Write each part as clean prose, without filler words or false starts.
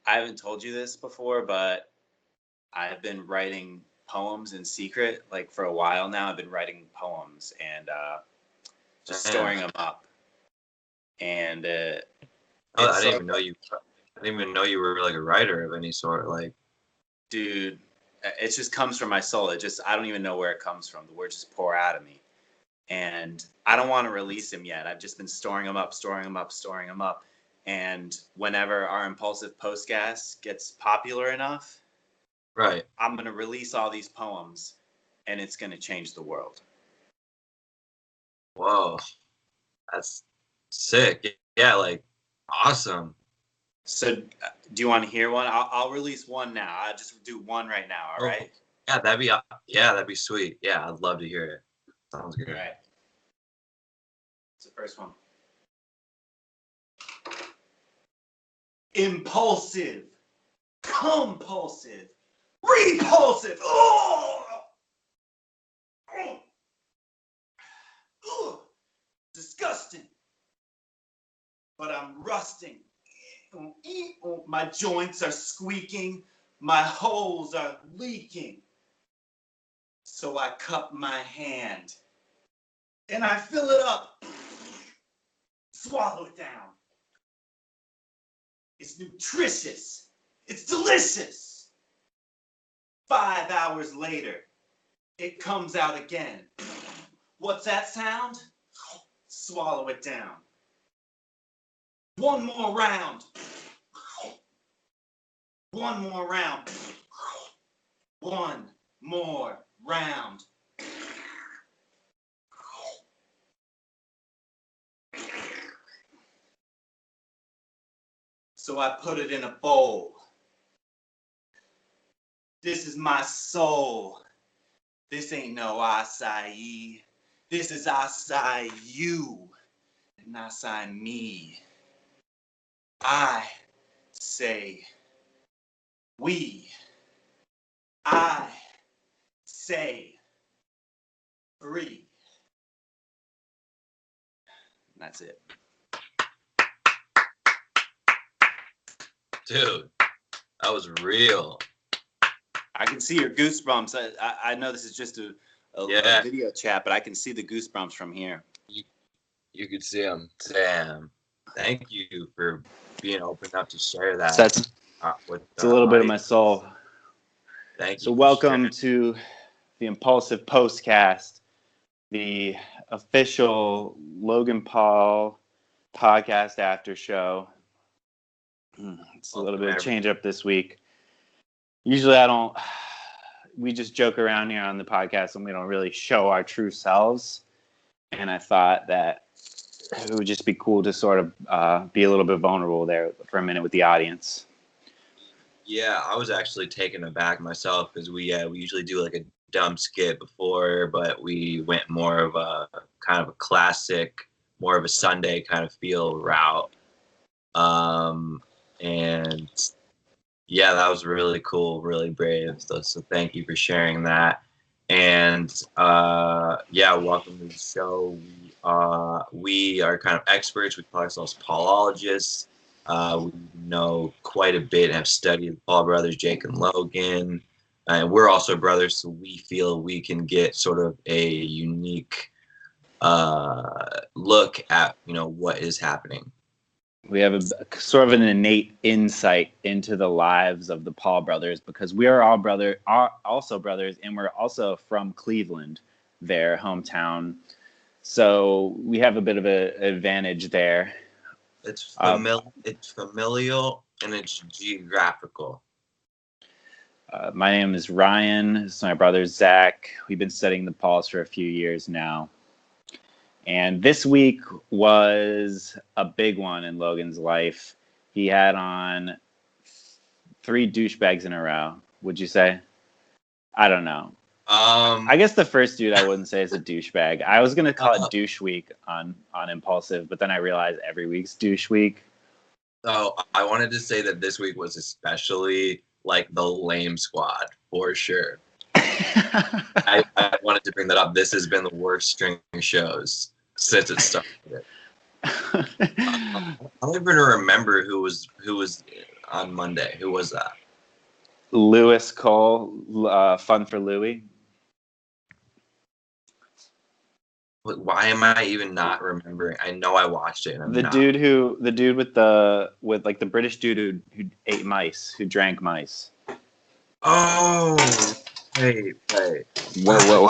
I haven't told you this before, but I've been writing poems in secret, like for a while now. I've been writing poems and just storing them up. And I didn't even know you. I didn't even know you were like a writer of any sort. Like, dude, it just comes from my soul. I don't even know where it comes from. The words just pour out of me. And I don't want to release them yet. I've just been storing them up. And whenever our Impulsive Postcast gets popular enough, right, I'm going to release all these poems and it's going to change the world. Whoa, that's sick. Yeah, like, awesome. So do you want to hear one? I'll release one now. I'll just do one right now, all right? Yeah, that'd be sweet. Yeah, I'd love to hear it. Sounds good. All right. It's the first one. Impulsive, compulsive, repulsive. Oh! Disgusting. But I'm rusting. My joints are squeaking. My holes are leaking. So I cup my hand and I fill it up. Swallow it down. It's nutritious. It's delicious. 5 hours later, it comes out again. What's that sound? Swallow it down. One more round. One more round. One more round. So I put it in a bowl. This is my soul. This ain't no acai. This is acai you and acai me. I say we. I say free. And that's it. Dude, that was real. I can see your goosebumps. I know this is just a video chat, but I can see the goosebumps from here. You could see them. Damn. Thank you for being open enough to share that. So it's a little bit of my soul. Thank you. So welcome to the Impulsive Postcast, the official Logan Paul podcast after show. It's a little bit of change up this week. Usually we just joke around here on the podcast and we don't really show our true selves. And I thought that it would just be cool to sort of be a little bit vulnerable there for a minute with the audience. Yeah, I was actually taken aback myself because we usually do like a dumb skit before, but we went more of a kind of a classic, more of a Sunday kind of feel route. And yeah, that was really cool, really brave. So thank you for sharing that. And welcome to the show. We are kind of experts. We call ourselves Paulologists. We know quite a bit, have studied the Paul brothers, Jake and Logan. And we're also brothers, so we feel we can get sort of a unique look at, what is happening. We have a sort of an innate insight into the lives of the Paul brothers because we are also brothers, and we're also from Cleveland, their hometown. So we have a bit of an advantage there. It's familial and it's geographical. My name is Ryan. This is my brother Zach. We've been studying the Pauls for a few years now. And this week was a big one in Logan's life. He had on 3 douchebags in a row, would you say? I don't know. I guess the first dude I wouldn't say is a douchebag. I was going to call it douche week on Impulsive, but then I realized every week's douche week. So I wanted to say that this week was especially like the lame squad, for sure. I wanted to bring that up. This has been the worst string of shows since it started. I don't even remember who was on Monday? Who was that? Louis Cole, FunforLouis. Why am I even not remembering? I know I watched it. And I'm The not. dude with like the British dude who ate mice, who drank mice. Oh, wait. Whoa.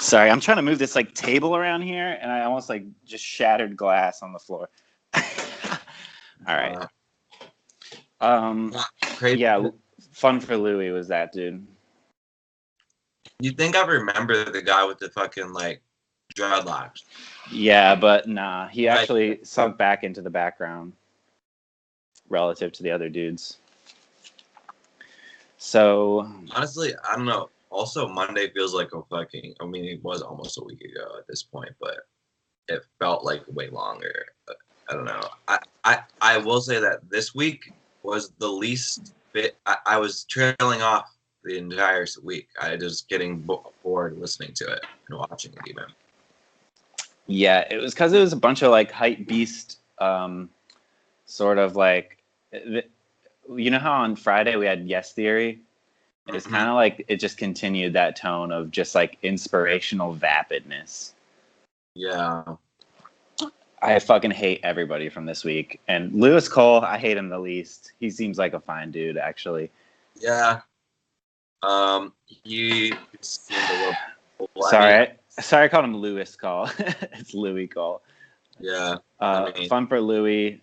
Sorry, I'm trying to move this like table around here, and I almost like just shattered glass on the floor. All right. Crazy. Yeah, FunforLouis was that dude. You think I remember the guy with the fucking like dreadlocks? Yeah, but nah, he Right. actually sunk back into the background relative to the other dudes. So Honestly, I don't know. Also, Monday feels like a fucking. I mean, it was almost a week ago at this point, but it felt like way longer. I don't know. I will say that this week was the least fit. I was trailing off the entire week. I just getting bored listening to it and watching it even. yeah, it was because it was a bunch of like hype beast, sort of like, you know how on Friday we had Yes Theory? It's kind of like it just continued that tone of just like inspirational vapidness. Yeah. I fucking hate everybody from this week. And Louis Cole, I hate him the least. He seems like a fine dude, actually. Yeah. He seemed a little. Sorry, I called him Louis Cole. It's Louis Cole. Yeah. FunforLouis.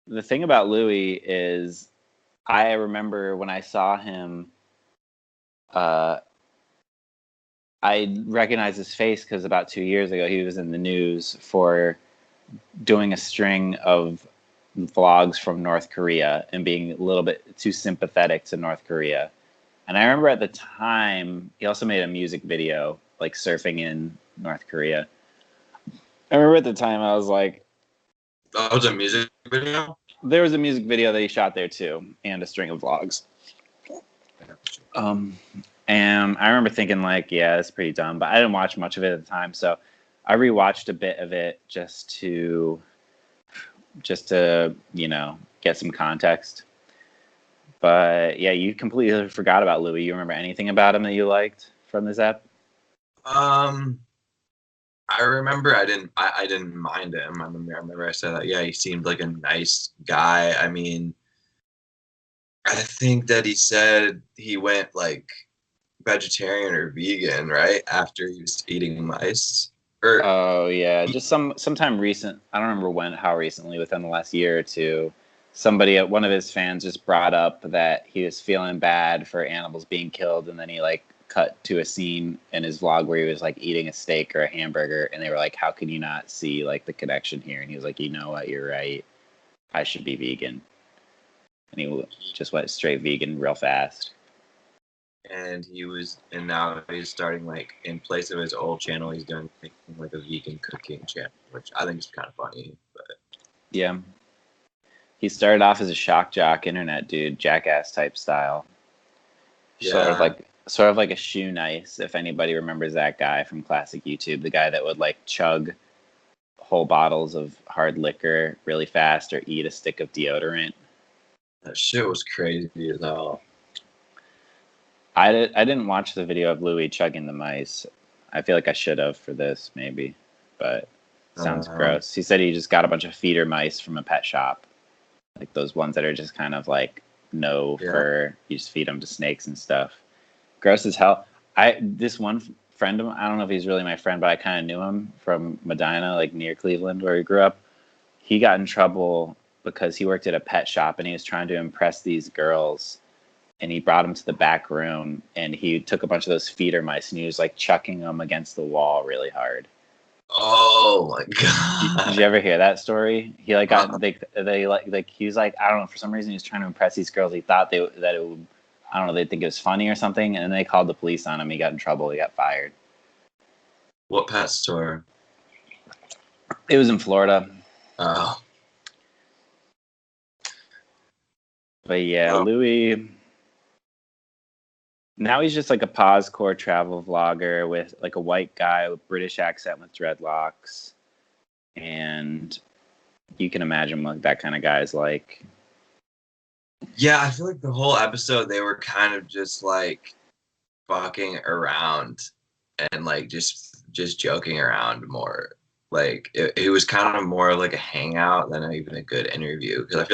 The thing about Louis is, I remember when I saw him, I recognized his face because about 2 years ago he was in the news for doing a string of vlogs from North Korea and being a little bit too sympathetic to North Korea. And I remember at the time he also made a music video like surfing in North Korea. I remember at the time I was like, that was a music video? There was a music video that he shot there too, and a string of vlogs. And I remember thinking like, yeah, it's pretty dumb, but I didn't watch much of it at the time, so I rewatched a bit of it just to get some context. But yeah, you completely forgot about Louis. You remember anything about him that you liked from this app? I remember I didn't mind him. I remember I said that. Yeah, he seemed like a nice guy. I mean, I think that he said he went like vegetarian or vegan right after he was eating mice. Oh yeah, just sometime recent. I don't remember how recently, within the last year or two. Somebody, one of his fans, just brought up that he was feeling bad for animals being killed, and then he like cut to a scene in his vlog where he was like eating a steak or a hamburger, and they were like, "How can you not see like the connection here?" And he was like, "You know what? You're right. I should be vegan." And he just went straight vegan real fast. And now he's starting like in place of his old channel, he's doing like a vegan cooking channel, which I think is kind of funny. But yeah. He started off as a shock jock internet dude, jackass type style. yeah. Sort of like a shoe nice, if anybody remembers that guy from classic YouTube, the guy that would like chug whole bottles of hard liquor really fast or eat a stick of deodorant. That shit was crazy as hell. I didn't watch the video of Louis chugging the mice. I feel like I should have for this maybe, but sounds gross. He said he just got a bunch of feeder mice from a pet shop. Like those ones that are just kind of like no fur. You just feed them to snakes and stuff. Gross as hell. This one friend of mine, I don't know if he's really my friend, but I kind of knew him from Medina, like near Cleveland, where he grew up. He got in trouble because he worked at a pet shop and he was trying to impress these girls. And he brought them to the back room and he took a bunch of those feeder mice and he was like chucking them against the wall really hard. Oh my god! Did you ever hear that story? He like got they like he was like, I don't know, for some reason he was trying to impress these girls. He thought that it would, I don't know, they'd think it was funny or something, and then they called the police on him. He got in trouble. He got fired. What pet store? It was in Florida. Oh. But yeah, Louis. Now he's just like a pause-core travel vlogger with like a white guy with British accent with dreadlocks. And you can imagine what that kind of guy is like. Yeah, I feel like the whole episode they were kind of just like fucking around and like just joking around more. Like it was kind of more like a hangout than even a good interview, because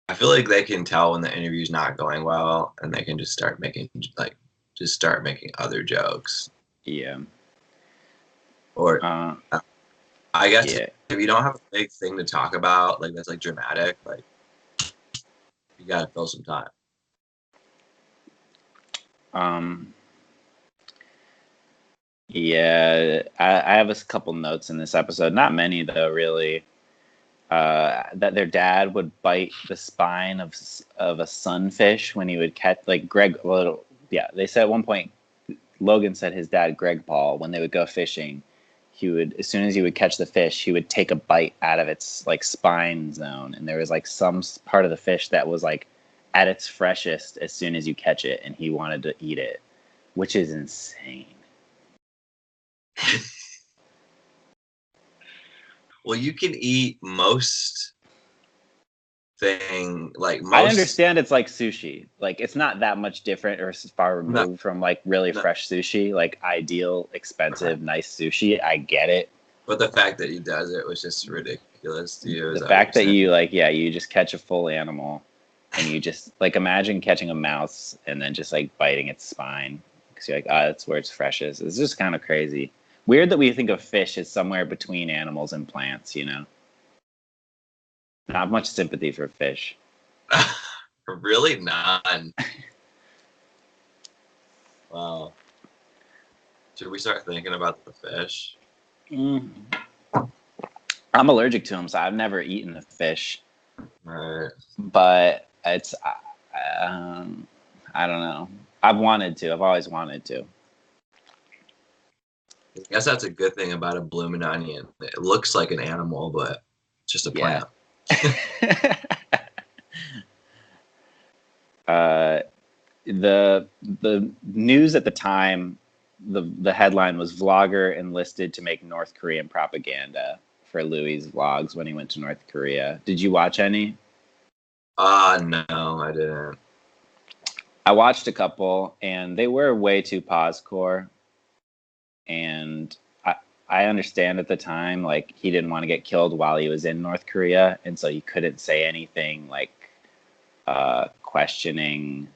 I feel like they can tell when the interview's not going well, and they can just start making other jokes. Yeah. Or I guess yeah. if you don't have a big thing to talk about, like that's like dramatic, like you gotta fill some time. Yeah, I have a couple notes in this episode. Not many though, really. That their dad would bite the spine of a sunfish when he would catch, like Greg. Well, yeah, they said at one point, Logan said his dad, Greg Paul, when they would go fishing, he would, as soon as he would catch the fish, he would take a bite out of its like spine zone, and there was like some part of the fish that was like at its freshest as soon as you catch it, and he wanted to eat it, which is insane. Well, you can eat most thing, like most. I understand it's like sushi. Like it's not that much different or far removed from like really fresh sushi, like ideal, expensive, nice sushi. I get it. But the fact that he does it was just ridiculous to you. The fact that you like, yeah, you just catch a full animal and you just like imagine catching a mouse and then just like biting its spine because you're like, that's where it's freshest. It's just kind of crazy. Weird that we think of fish as somewhere between animals and plants, you know? Not much sympathy for fish. Really? None. Wow. Should we start thinking about the fish? I'm allergic to them, so I've never eaten a fish. Right. But it's, I don't know. I've wanted to. I've always wanted to. I guess that's a good thing about a blooming onion. It looks like an animal, but it's just a plant. The news at the time, the headline was vlogger enlisted to make North Korean propaganda for Louis' vlogs when he went to North Korea. Did you watch any? No, I didn't. I watched a couple, and they were way too pause-core. And I understand at the time, like, he didn't want to get killed while he was in North Korea, and so he couldn't say anything, like, questioning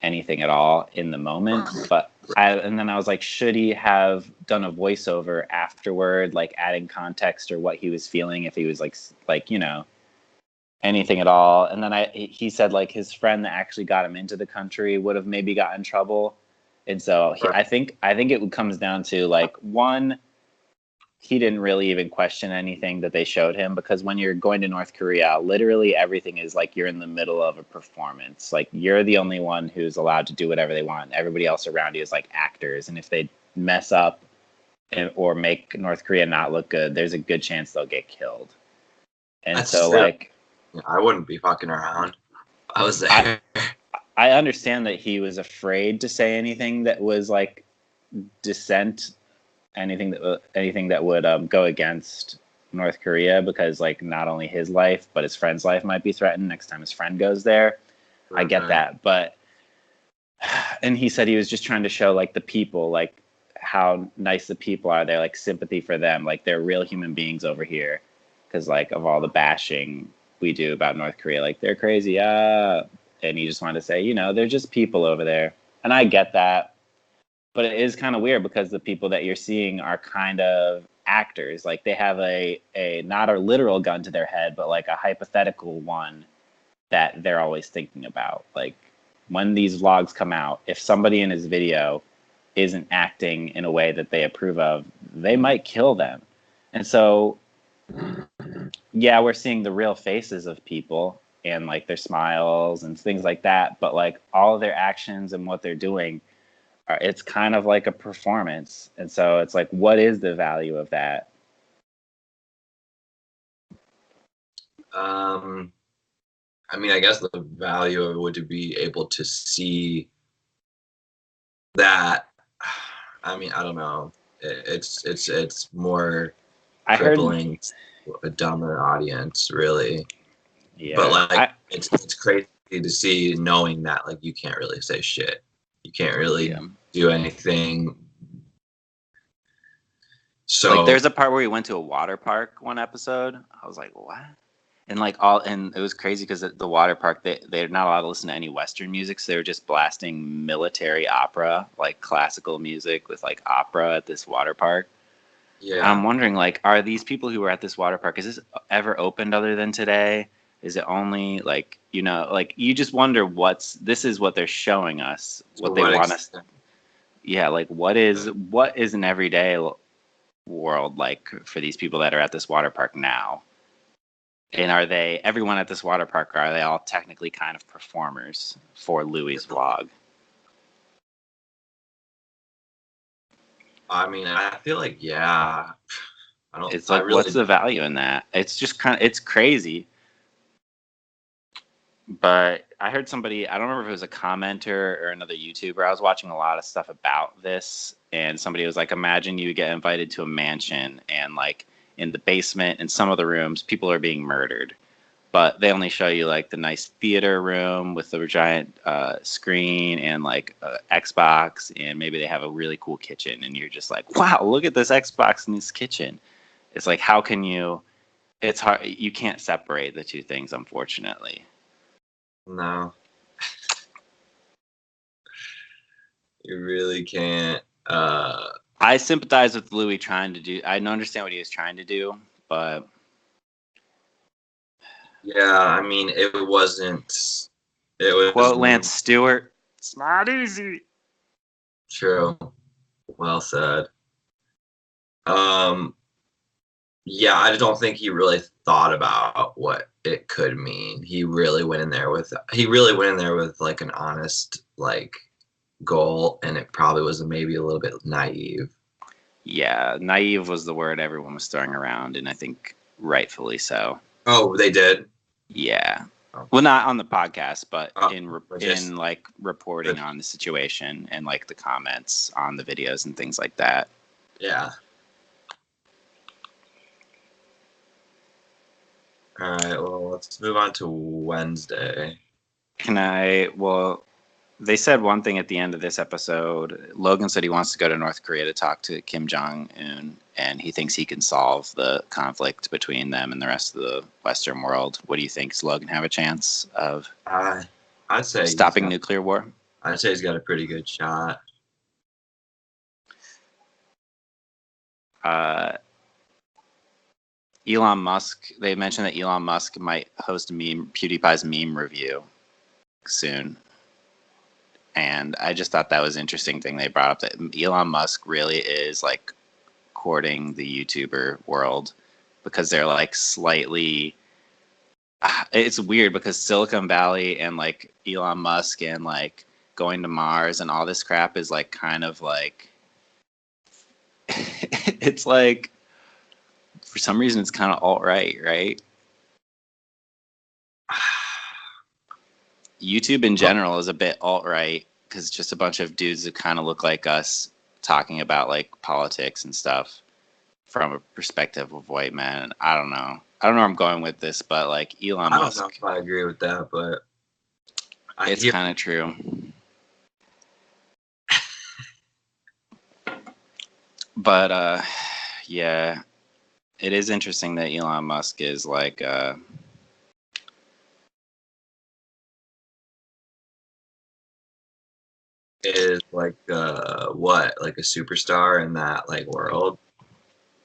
anything at all in the moment. But and then I was like, should he have done a voiceover afterward, like adding context or what he was feeling, if he was like you know, anything at all? And then he said like his friend that actually got him into the country would have maybe got in trouble. And so I think it comes down to like, one, he didn't really even question anything that they showed him, because when you're going to North Korea, literally everything is like you're in the middle of a performance. Like you're the only one who's allowed to do whatever they want. Everybody else around you is like actors. And if they mess up or make North Korea not look good, there's a good chance they'll get killed. And that's so true. Like, I wouldn't be fucking around. I was there. I understand that he was afraid to say anything that was like dissent, anything that would go against North Korea, because like not only his life but his friend's life might be threatened next time his friend goes there. Okay. I get that, but and he said he was just trying to show like the people, like how nice the people are there, like sympathy for them, like they're real human beings over here, because like of all the bashing we do about North Korea, like they're crazy, and he just wanted to say, you know, they're just people over there. And I get that. But it is kind of weird because the people that you're seeing are kind of actors. Like they have a not a literal gun to their head, but like a hypothetical one that they're always thinking about. Like when these vlogs come out, if somebody in his video isn't acting in a way that they approve of, they might kill them. And so, yeah, we're seeing the real faces of people and like their smiles and things like that. But like all of their actions and what they're doing, it's kind of like a performance. And so it's like, what is the value of that? I mean, I guess the value of it would be able to see that. I mean, I don't know. It's more crippling. a dumber audience, really. Yeah. But like, it's crazy to see, knowing that like you can't really say shit, you can't really do anything. So like, there's a part where we went to a water park one episode. I was like, what? And like and it was crazy because at the water park, they're not allowed to listen to any Western music, so they were just blasting military opera, like classical music with like opera at this water park. yeah, I'm wondering, like, are these people who are at this water park, is this ever opened other than today? Is it only like, like, you just wonder this is what they're showing us, what they want us. Yeah, like what is an everyday world like for these people that are at this water park now? And are everyone at this water park, are they all technically kind of performers for Louis' vlog? I mean, I feel like, yeah. It's like, what's the value in that? It's just it's crazy. But I heard somebody, I don't remember if it was a commenter or another YouTuber. I was watching a lot of stuff about this, and somebody was like, imagine you get invited to a mansion, and like in the basement, in some of the rooms, people are being murdered. But they only show you like the nice theater room with the giant screen and like Xbox, and maybe they have a really cool kitchen, and you're just like, wow, look at this Xbox in this kitchen. It's like, how can you? It's hard. You can't separate the two things, unfortunately. No, you really can't. I sympathize with Louis trying to do. I understand what he was trying to do, but yeah, I mean, it wasn't. It was quote Lance Stewart. It's not easy. True. Well said. Yeah, I don't think he really thought about what it could mean. He really went in there with like an honest like goal, and it probably was maybe a little bit naive. Yeah, naive was the word everyone was throwing around, and I think rightfully so. Oh, they did? Yeah. Well, not on the podcast, but in like reporting good. on the situation and like the comments on the videos and things like that. Yeah. All right, well, let's move on to Wednesday. Well, they said one thing at the end of this episode. Logan said he wants to go to North Korea to talk to Kim Jong-un, and he thinks he can solve the conflict between them and the rest of the Western world. What do you think? Does Logan have a chance of I'd say stopping nuclear war? I'd say he's got a pretty good shot. Elon Musk, they mentioned that Elon Musk might host PewDiePie's meme review soon. And I just thought that was an interesting thing they brought up, that Elon Musk really is like courting the YouTuber world, because they're like slightly, it's weird because Silicon Valley and like Elon Musk and like going to Mars and all this crap is like kind of like, it's like, for some reason it's kind of alt-right, right? YouTube in general is a bit alt-right because it's just a bunch of dudes that kind of look like us talking about like politics and stuff from a perspective of white men. I don't know where I'm going with this, but like Elon Musk. I don't know if I agree with that, but it's kind of true. But yeah, it is interesting that Elon Musk is like is like what, like a superstar in that like world,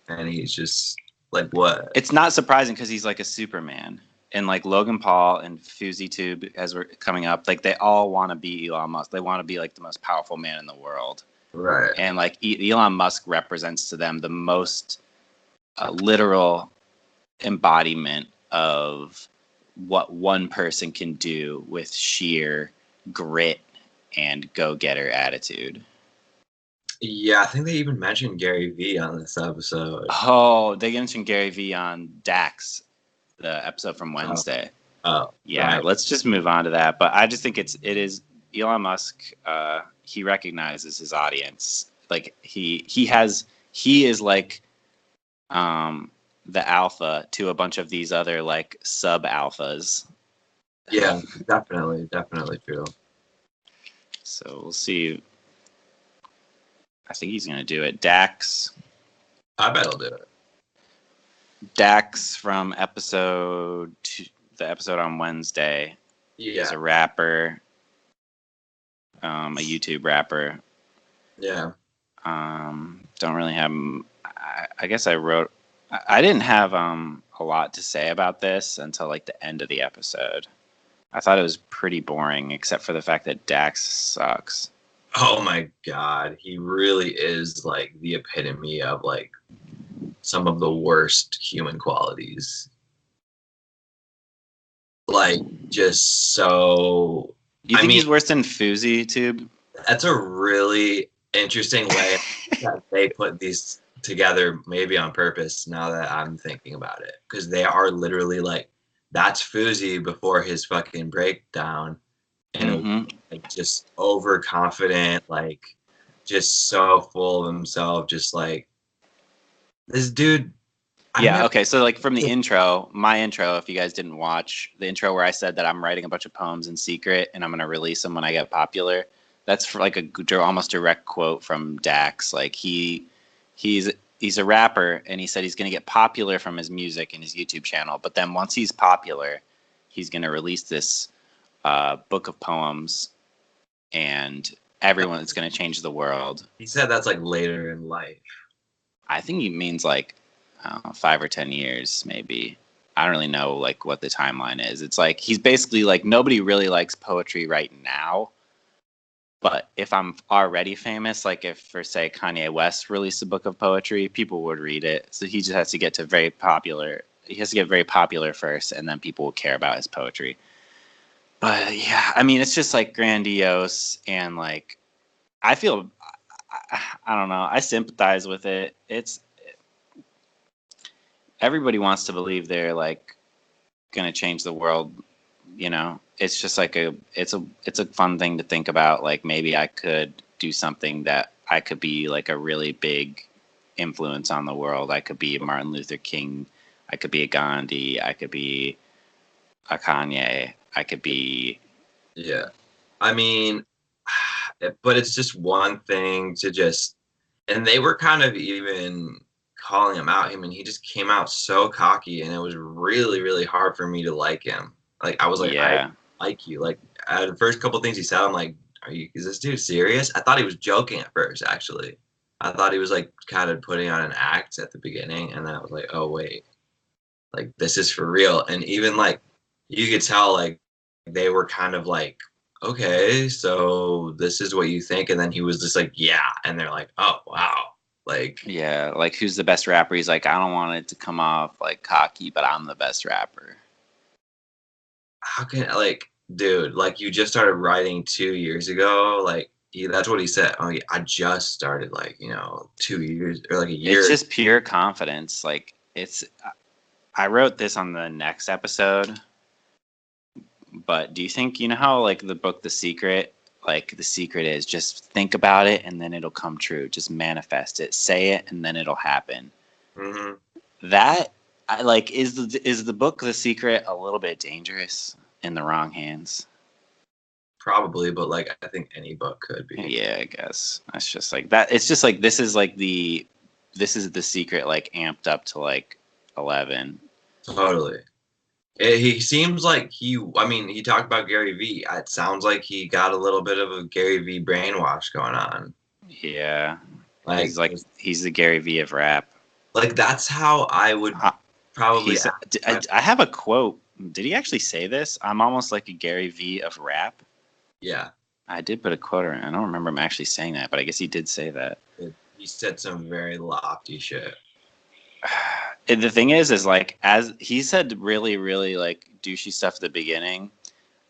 and he's just like, what? It's not surprising because he's like a Superman, and like Logan Paul and FouseyTube, as we're coming up, like they all want to be Elon Musk. They want to be like the most powerful man in the world, right? And like Elon Musk represents to them the most literal embodiment of what one person can do with sheer grit and go-getter attitude. Yeah, I think they even mentioned Gary Vee on this episode. Oh, they mentioned Gary Vee on Dax, the episode from Wednesday. Oh, yeah. Right. Let's just move on to that. But I just think it is Elon Musk. He recognizes his audience. Like he is like the alpha to a bunch of these other like sub alphas. Yeah, definitely true. So we'll see. I think he's gonna do it. Dax. I bet he'll do it. Dax from the episode on Wednesday. Yeah. He's a rapper, a YouTube rapper. Yeah. Don't really have. I guess I wrote. I didn't have a lot to say about this until like the end of the episode. I thought it was pretty boring, except for the fact that Dax sucks. Oh my God, he really is like the epitome of like some of the worst human qualities. Like, just so. You think he's worse than FouseyTube? That's a really interesting way that they put these together, maybe on purpose, now that I'm thinking about it. Because they are literally like, that's Fousey before his fucking breakdown. And like just overconfident, like just so full of himself, just like this dude. Yeah, okay. So like from the intro, my intro, if you guys didn't watch the intro where I said that I'm writing a bunch of poems in secret and I'm going to release them when I get popular, that's for like a almost direct quote from Dax. Like he's a rapper and he said he's going to get popular from his music and his YouTube channel, but then once he's popular, he's going to release this book of poems and everyone is going to change the world. He said that's like later in life. I think he means like 5 or 10 years, maybe. I don't really know like what the timeline is. It's like he's basically like nobody really likes poetry right now. But if I'm already famous, like if for say Kanye West released a book of poetry, people would read it. So he just has to get to very popular. He has to get very popular first, and then people will care about his poetry. But yeah, I mean, it's just like grandiose and like I feel. I don't know. I sympathize with it. Everybody wants to believe they're like gonna change the world, you know. It's just like it's a fun thing to think about. Like maybe I could do something that I could be like a really big influence on the world. I could be a Martin Luther King. I could be a Gandhi. I could be a Kanye. I could be. Yeah, I mean, but it's just one thing to just, and they were kind of even calling him out. I mean, he just came out so cocky, and it was really, really hard for me to like him. Like, I was like, Yeah. I like you. Like, the first couple things he said, I'm like, is this dude serious? I thought he was joking at first, actually. I thought he was like kind of putting on an act at the beginning, and then I was like, oh wait, like this is for real. And even like you could tell like they were kind of like, okay, so this is what you think, and then he was just like, yeah, and they're like, oh wow. Like, yeah, like who's the best rapper? He's like, I don't want it to come off like cocky, but I'm the best rapper. how can, like, dude, like you just started writing 2 years ago, like that's what he said. Oh yeah, I just started, like, 2 years or like a year. It's just pure confidence. Like I wrote this on the next episode, but do you think, you know how like the book The Secret, like the secret is just think about it and then it'll come true. Just manifest it, say it, and then it'll happen. That I like is the book The Secret a little bit dangerous in the wrong hands? Probably, but like I think any book could be. Yeah, I guess that's just like that. It's just like this is The Secret like amped up to like 11. Totally. He seems like he talked about Gary Vee. It sounds like he got a little bit of a Gary Vee brainwash going on. Yeah. He's the Gary Vee of rap. Like that's how I would probably. I have a quote. Did he actually say this? I'm almost like a Gary Vee of rap. Yeah. I did put a quote in. I don't remember him actually saying that, but I guess he did say that. He said some very lofty shit. The thing is like as he said really, really like douchey stuff at the beginning.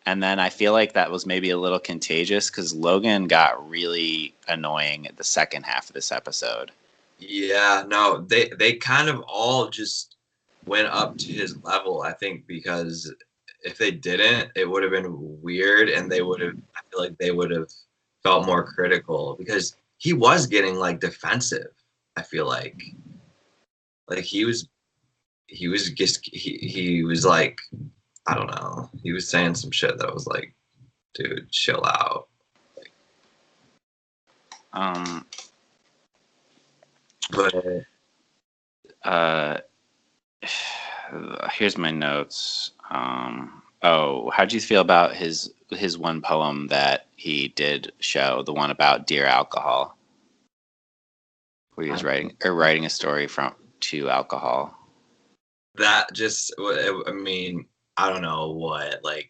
And then I feel like that was maybe a little contagious because Logan got really annoying at the second half of this episode. Yeah, no, they kind of all just went up to his level, I think, because if they didn't, it would have been weird, and I feel like they would have felt more critical because he was getting like defensive. I feel like he was he was just he was like, I don't know, he was saying some shit that was like, dude, chill out. But here's my notes. How'd you feel about his one poem that he did show, the one about Dear Alcohol, where he was writing a story to alcohol? That just, I mean, I don't know what, like,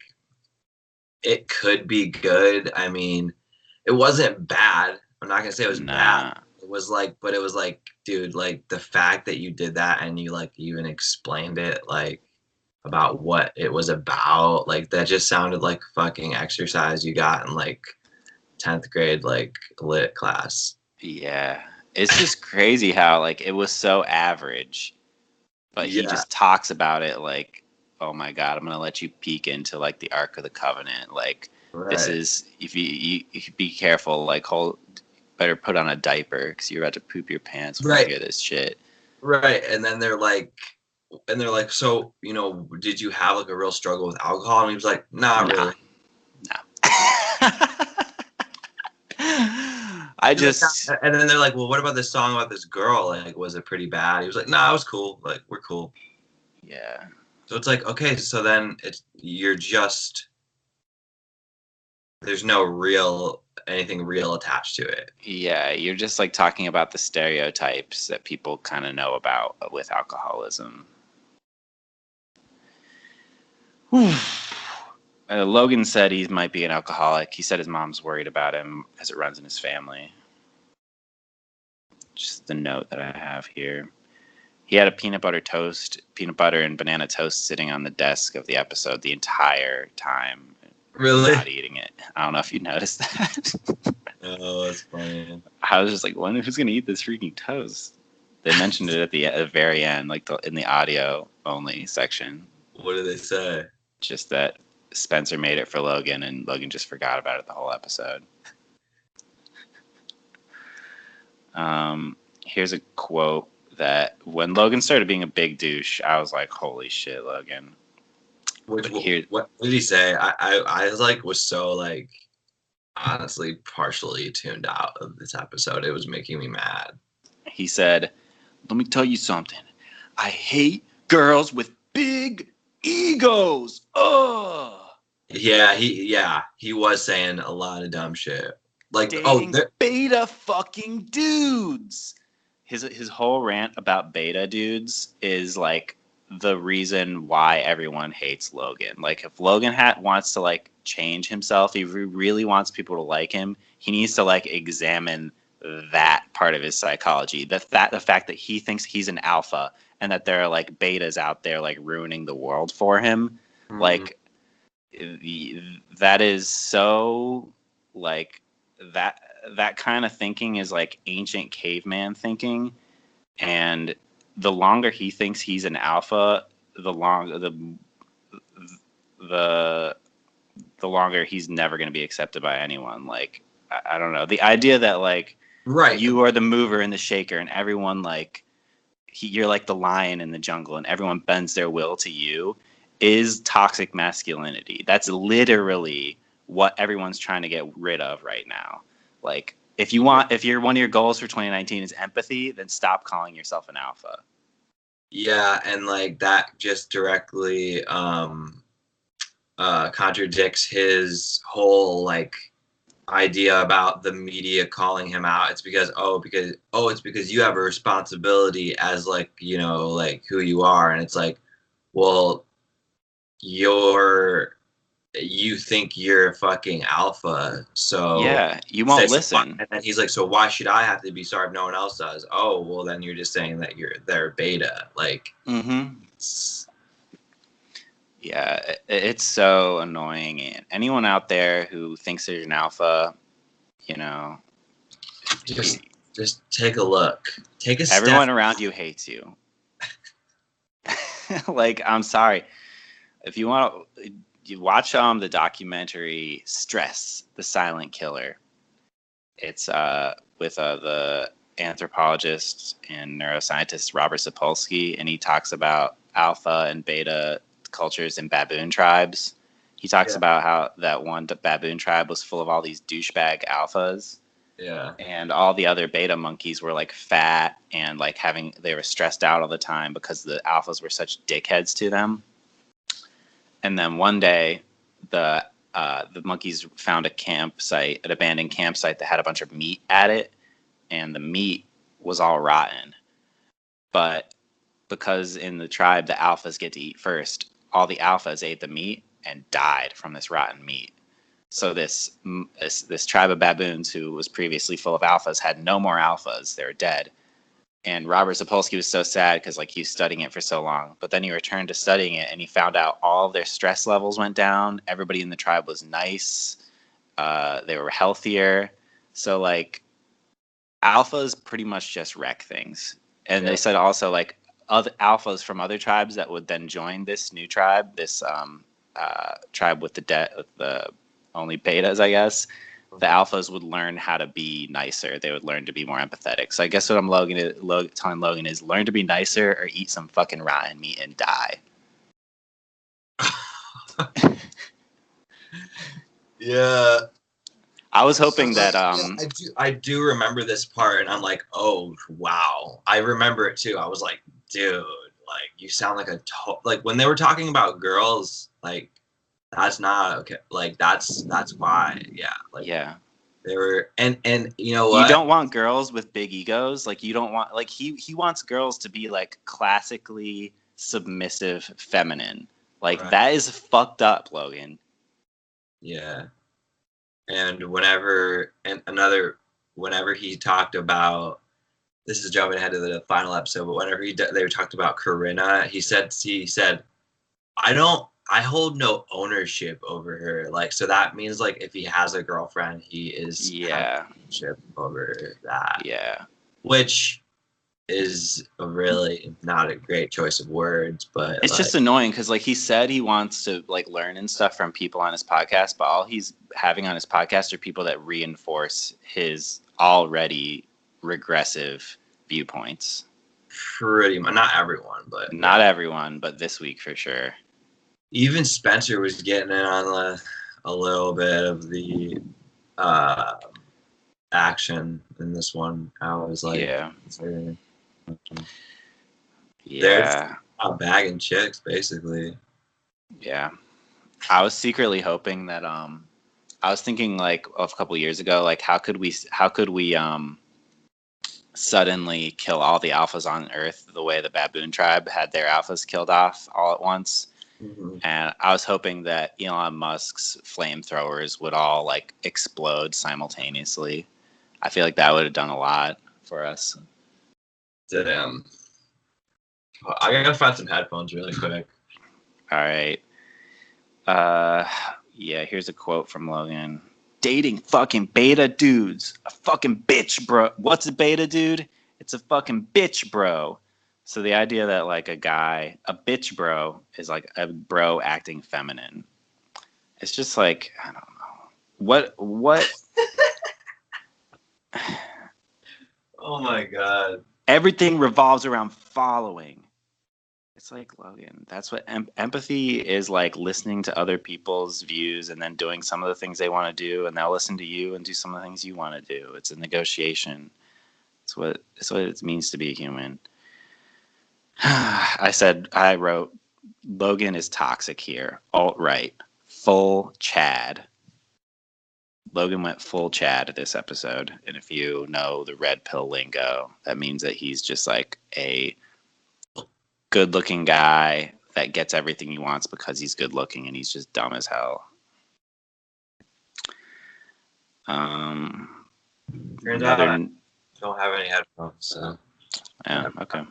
it could be good. I mean, it wasn't bad. I'm not gonna say it was bad. It was like, but it was like, dude, like the fact that you did that and you like even explained it, like about what it was about, like that just sounded like fucking exercise you got in like 10th grade, like lit class. Yeah. It's just crazy how like it was so average, but he just talks about it like, oh my God, I'm going to let you peek into like the Ark of the Covenant. Like, this is, if you be careful, like better put on a diaper because you're about to poop your pants when you hear this shit. Right. And then they're like, so, you know, did you have like a real struggle with alcohol? And he was like, not really. No. And then they're like, well, what about this song about this girl? Like, was it pretty bad? He was like, nah, it was cool. Like, we're cool. Yeah. So it's like, okay, so then there's no anything real attached to it. Yeah, you're just like talking about the stereotypes that people kind of know about with alcoholism. Logan said he might be an alcoholic. He said his mom's worried about him as it runs in his family. Just the note that I have here. He had a peanut butter and banana toast sitting on the desk of the episode the entire time. Really? Not eating it. I don't know if you noticed that. Oh, that's funny. I was just like, who's going to eat this freaking toast? They mentioned it at the very end, like in the audio only section. What did they say? Just that Spencer made it for Logan, and Logan just forgot about it the whole episode. Here's a quote that when Logan started being a big douche, I was like, holy shit, Logan. What did he say? I like was so like honestly partially tuned out of this episode. It was making me mad. He said, let me tell you something. I hate girls with big egos. Ugh. Yeah, he was saying a lot of dumb shit. Like, dating beta fucking dudes. His whole rant about beta dudes is like the reason why everyone hates Logan. Like, if Logan wants to like change himself, if he really wants people to like him, he needs to like examine that part of his psychology. The fact that he thinks he's an alpha and that there are like betas out there like ruining the world for him. Mm-hmm. Like, that is so like that kind of thinking is like ancient caveman thinking, and the longer he thinks he's an alpha, the longer he's never going to be accepted by anyone. Like, I don't know, the idea that like you are the mover and the shaker and everyone like you're like the lion in the jungle and everyone bends their will to you is toxic masculinity. That's literally what everyone's trying to get rid of right now. Like, if you're one of your goals for 2019 is empathy, then stop calling yourself an alpha. Yeah, and like that just directly contradicts his whole like idea about the media calling him out. It's because you have a responsibility as like, you know, like who you are, and it's like, well, you think you're a fucking alpha, so yeah, you won't listen. And then he's like, so why should I have to be sorry if no one else does? Oh, well, then you're just saying that they're beta. Like, yeah, it's so annoying. And anyone out there who thinks they're an alpha, you know, just take a look. Take a step. Everyone around you hates you. Like, I'm sorry. If you want to, you watch the documentary Stress, the Silent Killer. It's with the anthropologist and neuroscientist Robert Sapolsky, and he talks about alpha and beta cultures in baboon tribes. He talks about how that one baboon tribe was full of all these douchebag alphas. Yeah. And all the other beta monkeys were like fat and like they were stressed out all the time because the alphas were such dickheads to them. And then one day the monkeys found an abandoned campsite that had a bunch of meat at it, and the meat was all rotten. But because in the tribe the alphas get to eat first, all the alphas ate the meat and died from this rotten meat. So this tribe of baboons who was previously full of alphas had no more alphas. They were dead. And Robert Sapolsky was so sad because like he was studying it for so long. But then he returned to studying it and he found out all of their stress levels went down. Everybody in the tribe was nice. They were healthier. So like alphas pretty much just wreck things. And they said also like other alphas from other tribes that would then join this new tribe, this tribe with the only betas, I guess, the alphas would learn how to be nicer. They would learn to be more empathetic. So I guess what I'm telling Logan is learn to be nicer or eat some fucking rotten meat and die. Yeah. I was hoping that I do remember this part, and I'm like, oh wow, I remember it too. I was like, dude, like you sound like like when they were talking about girls, like that's not okay. Like that's why, yeah, like yeah. They were and you know what? You don't want girls with big egos. Like you don't want like he wants girls to be like classically submissive, feminine. Like that is fucked up, Logan. Yeah. And whenever he talked about, this is jumping ahead to the final episode, but whenever they talked about Corinna, he said, I hold no ownership over her. Like, so that means like if he has a girlfriend, he is ownership over that. Yeah. Which is really not a great choice of words, but it's just annoying because like he said he wants to like learn and stuff from people on his podcast, but all he's having on his podcast are people that reinforce his already regressive viewpoints. Pretty much, not everyone, but this week for sure. Even Spencer was getting in on a little bit of the action in this one. I was like, they're bagging chicks basically. Yeah, I was secretly hoping that I was thinking like of a couple years ago, like how could we suddenly kill all the alphas on Earth the way the baboon tribe had their alphas killed off all at once. Mm-hmm. And I was hoping that Elon Musk's flamethrowers would all like explode simultaneously. I feel like that would have done a lot for us. Damn. I gotta find some headphones really quick. All right. Yeah, here's a quote from Logan. Dating fucking beta dudes. A fucking bitch, bro. What's a beta dude? It's a fucking bitch, bro. So the idea that like a bitch bro is like a bro acting feminine. It's just like, I don't know. What? Oh my God. Everything revolves around following. It's like, Logan, that's what empathy is like, listening to other people's views and then doing some of the things they want to do, and they'll listen to you and do some of the things you want to do. It's a negotiation. It's what it means to be a human. I wrote, Logan is toxic here. Alt-right. Full Chad. Logan went full Chad this episode. And if you know the red pill lingo, that means that he's just like a good-looking guy that gets everything he wants because he's good-looking and he's just dumb as hell. Turns out I don't have any headphones, so. Yeah, okay.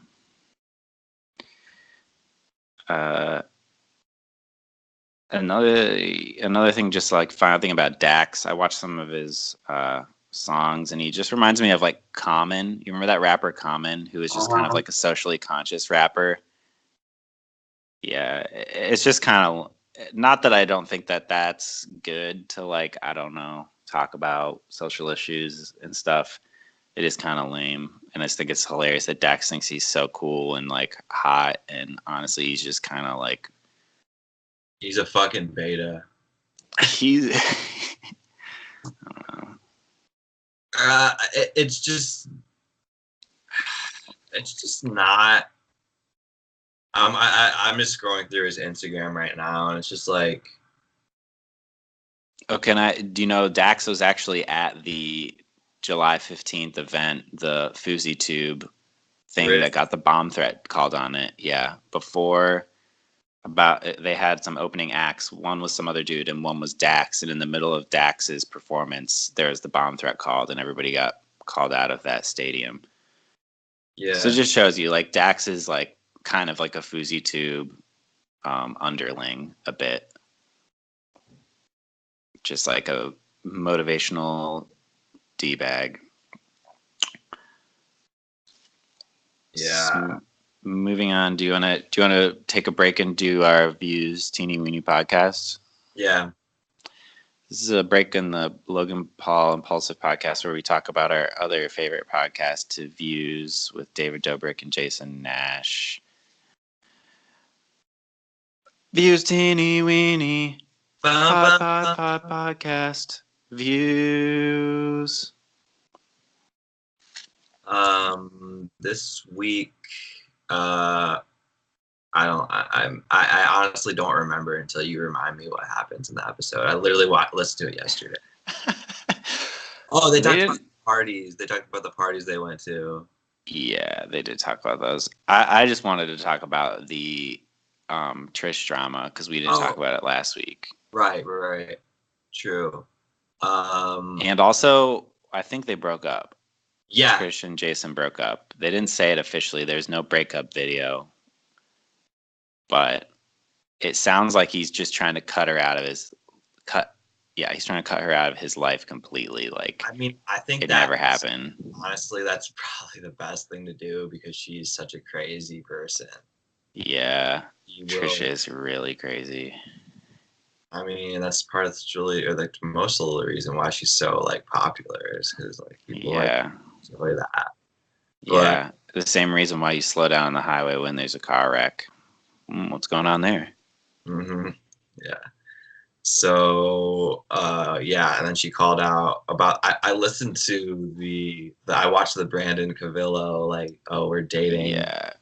Another thing, just like final thing about Dax, I watched some of his songs and he just reminds me of like Common. You remember that rapper Common, who is just kind of like a socially conscious rapper? Yeah, it's just kind of, not that I don't think that that's good to like, I don't know, talk about social issues and stuff. It is kind of lame. And I just think it's hilarious that Dax thinks he's so cool and like hot, and honestly, he's just kind of like he's a fucking beta. he's. It's just not. I'm just scrolling through his Instagram right now, and it's just like. Oh, do you know Dax was actually at the July 15th event, the FouseyTube thing Really? that got the bomb threat called on it. Yeah. They had some opening acts. One was some other dude and one was Dax. And in the middle of Dax's performance, there was the bomb threat called and everybody got called out of that stadium. Yeah. So it just shows you like Dax is like kind of like a FouseyTube underling a bit. Just like a motivational D-bag. Yeah. Moving on, do you want to take a break and do our views teeny weeny podcast? Yeah. This is a break in the Logan Paul Impulsive Podcast where we talk about our other favorite podcast, To Views, with David Dobrik and Jason Nash. Views teeny weeny. Podcast. Views. This week, I honestly don't remember until you remind me what happens in the episode. I literally listened to it yesterday. Oh, they talked about the parties. They talked about the parties they went to. Yeah, they did talk about those. I just wanted to talk about the Trish drama because we didn't talk about it last week. Right. True. And also, I think they broke up. Yeah. Trish and Jason broke up. They didn't say it officially. There's no breakup video. But it sounds like he's just trying to cut her out of his he's trying to cut her out of his life completely. Like, I mean, I think it never happened. Honestly, that's probably the best thing to do because she's such a crazy person. Yeah. Trish is really crazy. I mean, that's part of like most of the reason why she's so like popular is because like people like enjoy that. Yeah, the same reason why you slow down on the highway when there's a car wreck. What's going on there? Mm-hmm. Yeah. So and then she called out about. I listened to I watched the Brandon Cavillo like, oh, we're dating. Yeah.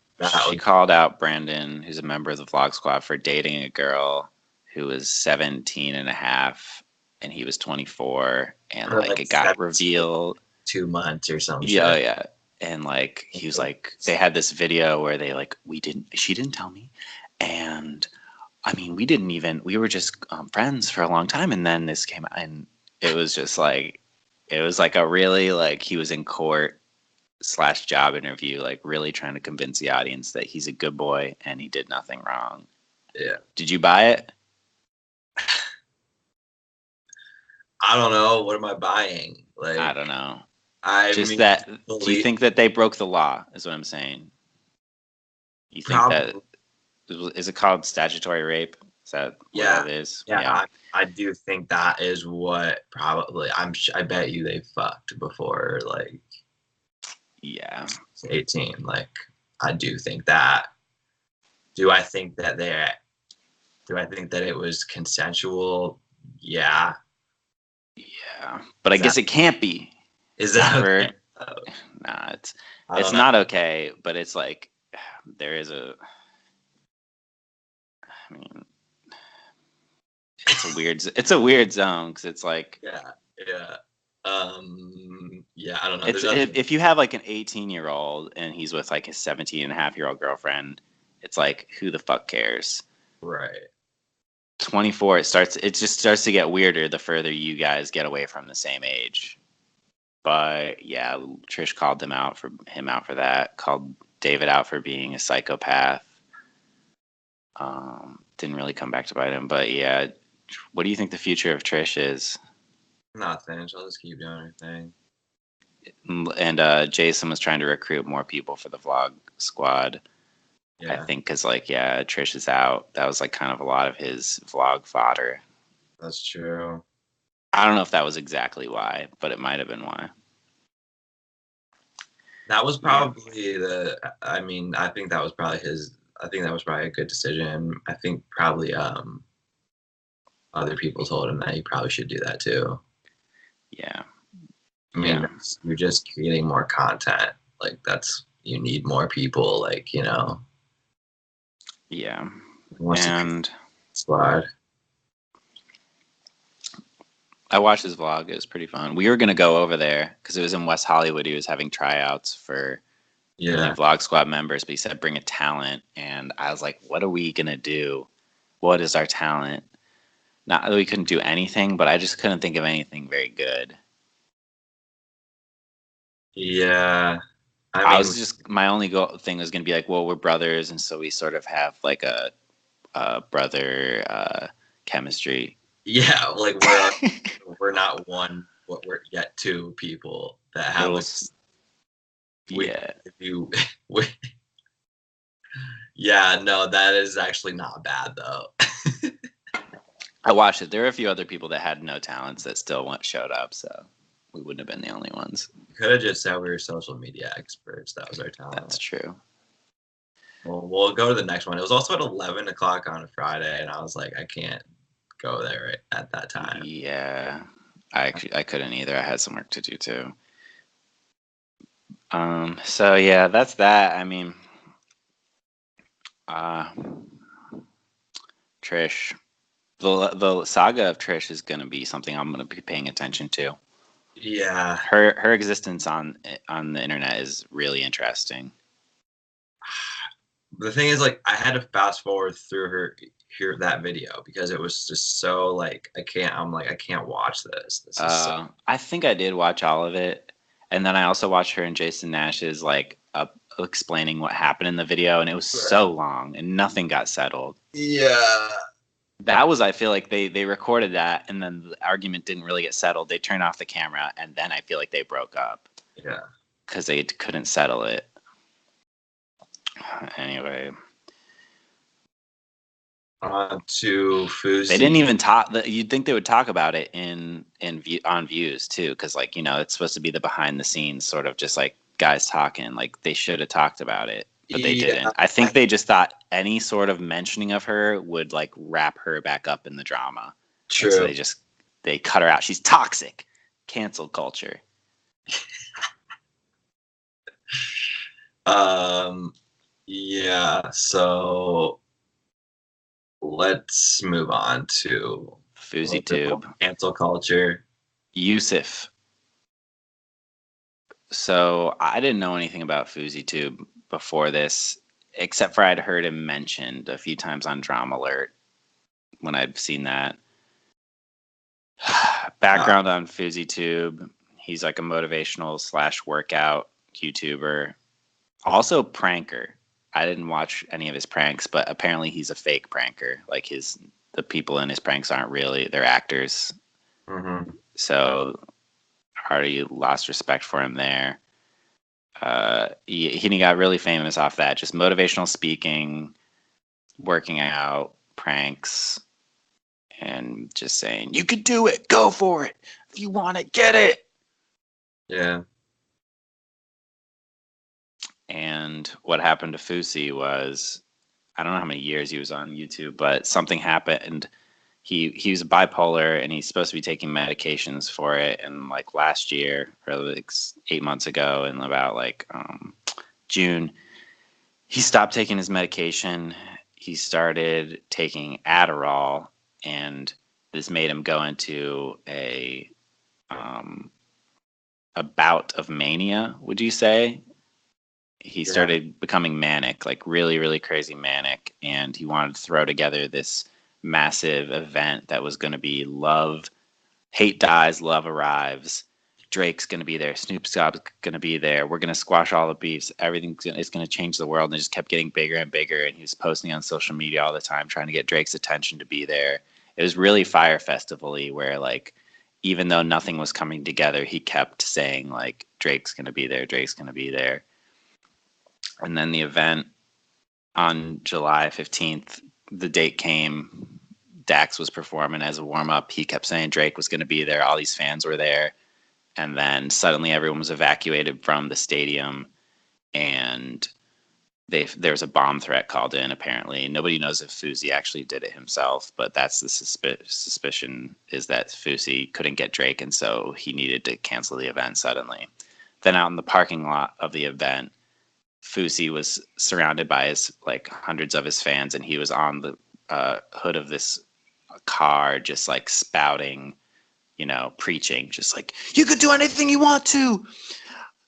She called out Brandon, who's a member of the Vlog Squad, for dating a girl who was 17 and a half and he was 24, and like it got revealed 2 months or something. Yeah. And like he was like, they had this video where they like, she didn't tell me, and I mean we were just friends for a long time, and then this came out, and it was just like, it was like a really like, he was in court / job interview, like really trying to convince the audience that he's a good boy and he did nothing wrong. Yeah. Did you buy it? I don't know. What am I buying? Like, I don't know. Do you think that they broke the law? Is what I'm saying. You think that is it called statutory rape? Is that what that is? Yeah. I do think that is what probably. I bet you they fucked before like. Yeah. 18. Like, I do think that. Do I think that it was consensual? Yeah. Yeah. But I guess it can't be. Is that okay? Nah, it's not okay, but it's like there is I mean, it's a weird zone because it's like yeah. I don't know. If you have like an 18-year-old and he's with like his 17-and-a-half-year-old girlfriend, it's like, who the fuck cares? Right. 24, it just starts to get weirder the further you guys get away from the same age. But yeah, Trish called him out for that. Called David out for being a psychopath. Didn't really come back to bite him, but yeah. What do you think the future of Trish is? Nothing. She'll just keep doing her thing. And Jason was trying to recruit more people for the Vlog Squad. Yeah. I think because Trish is out. That was like kind of a lot of his vlog fodder. That's true. I don't know if that was exactly why, but it might have been why. That was probably I think that was probably a good decision. I think probably other people told him that he probably should do that too. Yeah. I mean, you're just creating more content. Like you need more people. Like, Yeah. And squad. I watched his vlog. It was pretty fun. We were gonna go over there because it was in West Hollywood. He was having tryouts for Vlog Squad members, but he said bring a talent, and I was like, what are we gonna do? What is our talent? Not that we couldn't do anything, but I just couldn't think of anything very good. Yeah. I was just, my only thing was going to be like, well, we're brothers, and so we sort of have like a brother chemistry. Yeah, like we're not one, but we're yet two people that have yeah, no, that is actually not bad though. I watched it. There are a few other people that had no talents that still showed up, so we wouldn't have been the only ones. Could have just said we were social media experts. That was our talent. That's true. Well, we'll go to the next one. It was also at 11 o'clock on a Friday, and I was like, I can't go there right at that time. Yeah, I couldn't either. I had some work to do too. So yeah, that's that. I mean, Trish, the saga of Trish is going to be something I'm going to be paying attention to. Yeah, her existence on the internet is really interesting. The thing is, like, I had to fast forward through that video because it was just so like I can't watch this. This is I think I did watch all of it, and then I also watched her and Jason Nash's like explaining what happened in the video, and it was so long and nothing got settled. Yeah. That was, I feel like they recorded that, and then the argument didn't really get settled. They turned off the camera, and then I feel like they broke up. Yeah. Because they couldn't settle it. Anyway. On to Fousey. They didn't even talk. You'd think they would talk about it on Views too, because like it's supposed to be the behind the scenes sort of just like guys talking. Like they should have talked about it. But they didn't. I think they just thought any sort of mentioning of her would like wrap her back up in the drama. True. And so they cut her out. She's toxic. Cancel culture. Yeah. So let's move on to FouseyTube. Cancel culture. Yusuf. So I didn't know anything about FouseyTube before this, except for I'd heard him mentioned a few times on Drama Alert when I'd seen that. Background on FouseyTube. He's like a motivational / workout YouTuber. Also pranker. I didn't watch any of his pranks, but apparently he's a fake pranker. Like the people in his pranks aren't really, they're actors. Mm-hmm. So already lost respect for him there. He got really famous off that. Just motivational speaking, working out, pranks, and just saying, you could do it. Go for it. If you want it, get it. Yeah. And what happened to Fousey was, I don't know how many years he was on YouTube, but something happened. He was bipolar, and he's supposed to be taking medications for it. And like last year, or like 8 months ago, in about like June, he stopped taking his medication. He started taking Adderall, and this made him go into a bout of mania. Would you say? He started becoming manic, like really, really crazy manic, and he wanted to throw together this massive event that was going to be love, hate dies, love arrives. Drake's going to be there. Snoop Dogg's going to be there. We're going to squash all the beefs. Everything is going to change the world. And it just kept getting bigger and bigger. And he was posting on social media all the time, trying to get Drake's attention to be there. It was really Fire Festival-y, where like, even though nothing was coming together, he kept saying like, Drake's going to be there. Drake's going to be there. And then the event on July 15th, the date came. Dax was performing as a warm-up. He kept saying Drake was going to be there. All these fans were there. And then suddenly everyone was evacuated from the stadium. and there was a bomb threat called in. Apparently, nobody knows if Fousey actually did it himself, but that's the suspicion, is that Fousey couldn't get Drake, and so he needed to cancel the event suddenly. Then out in the parking lot of the event, Fousey was surrounded by his hundreds of his fans, and he was on the hood of this car, just spouting, preaching, just you could do anything you want to.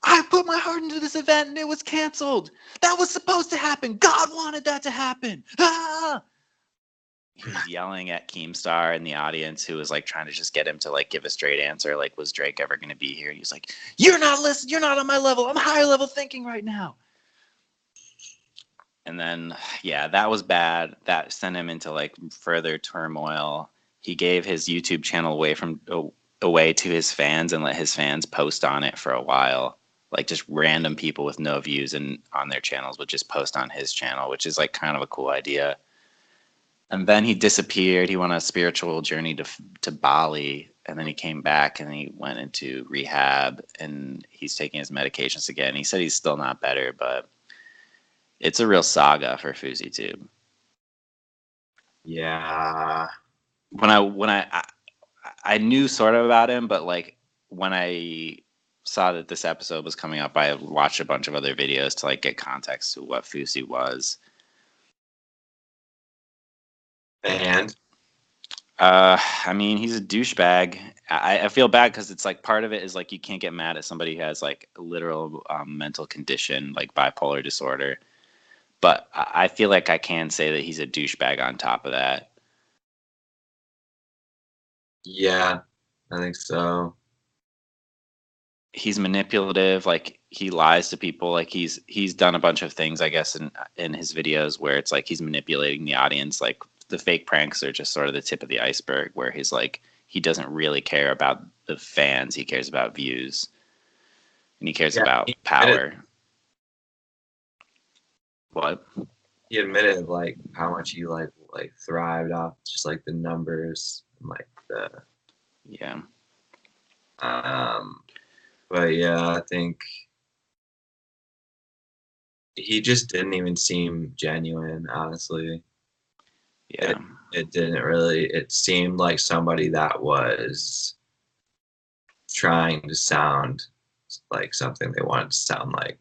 I put my heart into this event and it was canceled. That was supposed to happen. God wanted that to happen. Ah! He was yelling at Keemstar in the audience, who was trying to just get him to give a straight answer. Was Drake ever going to be here? And he's like, you're not listening. You're not on my level. I'm higher level thinking right now. And then, yeah, that was bad. That sent him into further turmoil. He gave his YouTube channel away to his fans and let his fans post on it for a while. Just random people with no views and on their channels would just post on his channel, which is kind of a cool idea. And then he disappeared. He went on a spiritual journey to Bali, and then he came back and he went into rehab, and he's taking his medications again. He said he's still not better, but it's a real saga for FouseyTube. Yeah. When I knew sort of about him, but when I saw that this episode was coming up, I watched a bunch of other videos to get context to what Fousey was. And I mean, he's a douchebag. I feel bad because it's part of it is you can't get mad at somebody who has a literal mental condition like bipolar disorder. But I feel I can say that he's a douchebag on top of that. Yeah, I think so. He's manipulative. He lies to people. He's done a bunch of things, I guess, in his videos where it's he's manipulating the audience. The fake pranks are just sort of the tip of the iceberg, where he's he doesn't really care about the fans. He cares about views, and he cares about power. What? He admitted how much he thrived off just the numbers and the Yeah. But yeah, I think he just didn't even seem genuine, honestly. Yeah. It didn't really. It seemed like somebody that was trying to sound like something they wanted to sound like.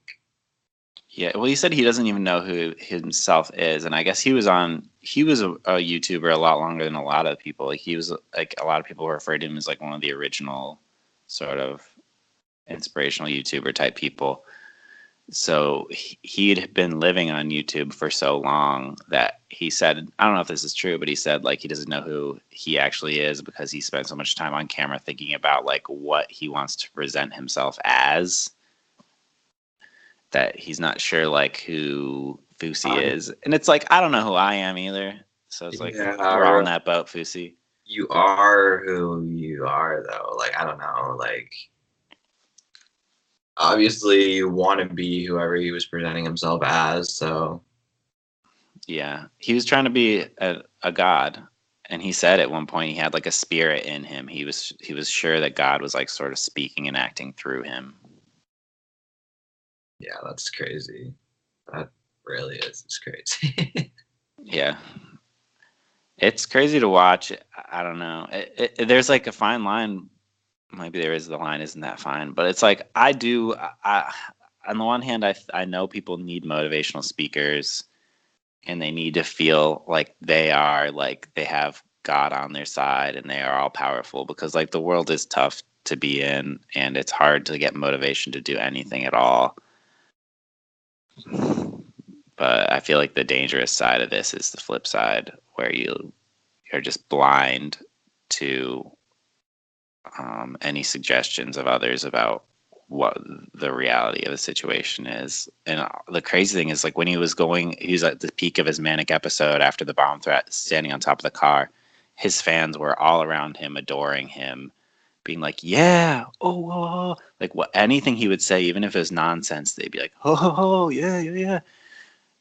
Yeah, well, he said he doesn't even know who himself is, and I guess he was a YouTuber a lot longer than a lot of people. He was a lot of people referred to him as one of the original sort of inspirational YouTuber type people. So he'd been living on YouTube for so long that he said, I don't know if this is true, but he said he doesn't know who he actually is because he spent so much time on camera thinking about what he wants to present himself as, that he's not sure who Fousey is. And it's I don't know who I am either. So it's we're all in that boat, Fousey. You are who you are, though. I don't know. Obviously you want to be whoever he was presenting himself as, so. Yeah. He was trying to be a god. And he said at one point he had a spirit in him. He was sure that God was sort of speaking and acting through him. Yeah, that's crazy. That really is. It's crazy. Yeah. It's crazy to watch. I don't know. There's a fine line. Maybe there is. The line isn't that fine. But it's on the one hand, I know people need motivational speakers. And they need to feel they are, they have God on their side and they are all powerful, because the world is tough to be in and it's hard to get motivation to do anything at all. But I feel the dangerous side of this is the flip side, where you're just blind to any suggestions of others about what the reality of the situation is. And the crazy thing is when he was at the peak of his manic episode after the bomb threat, standing on top of the car, his fans were all around him, adoring him, being yeah, oh, what anything he would say, even if it was nonsense, they'd be oh, yeah.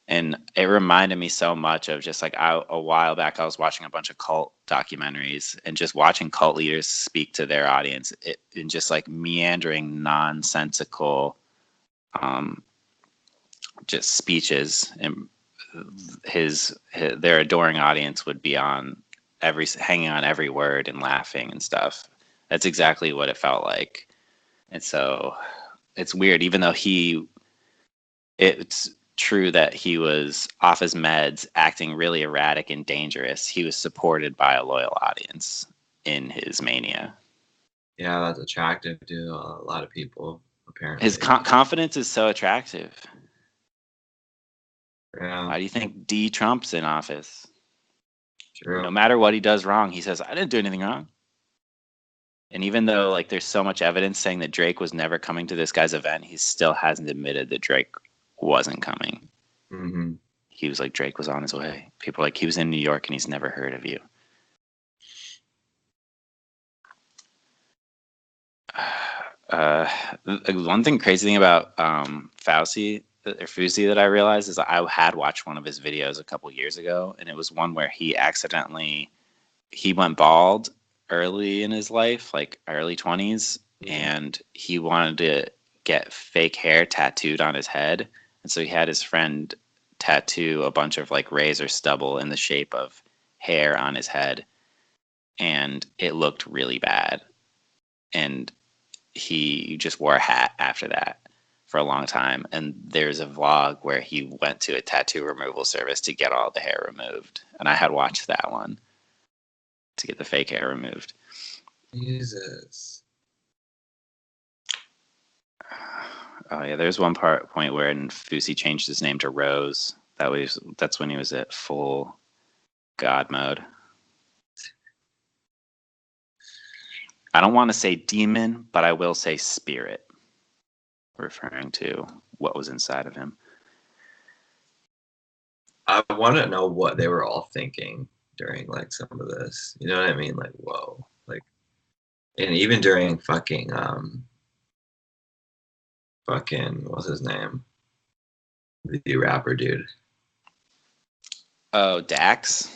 And it reminded me so much of just a while back, I was watching a bunch of cult documentaries and just watching cult leaders speak to their audience in just meandering, nonsensical just speeches, and their adoring audience would be hanging on every word and laughing and stuff. That's exactly what it felt like. And so it's weird, even though it's true that he was off his meds, acting really erratic and dangerous, he was supported by a loyal audience in his mania. Yeah, that's attractive to a lot of people, apparently. His confidence is so attractive. Yeah. Why do you think D. Trump's in office? True. No matter what he does wrong, he says, I didn't do anything wrong. And even though like there's so much evidence saying that Drake was never coming to this guy's event, he still hasn't admitted that Drake wasn't coming. Mm-hmm. He was like, Drake was on his way. People are like, he was in New York and he's never heard of you. One crazy thing about Fousey that I realized is I had watched one of his videos a couple years ago, and it was one where he went bald early in his life, like early 20s, and he wanted to get fake hair tattooed on his head, and so he had his friend tattoo a bunch of like razor stubble in the shape of hair on his head, and it looked really bad, and he just wore a hat after that for a long time. And there's a vlog where he went to a tattoo removal service to get all the hair removed, and I had watched that one to get the fake hair removed. Jesus. Oh yeah, there's one point where Fousey changed his name to Rose. That's when he was at full God mode. I don't want to say demon, but I will say spirit, referring to what was inside of him. I want to know what they were all thinking during like some of this. You know what I mean? Like, whoa. Like, and even during fucking what's his name? The rapper dude. Oh, Dax.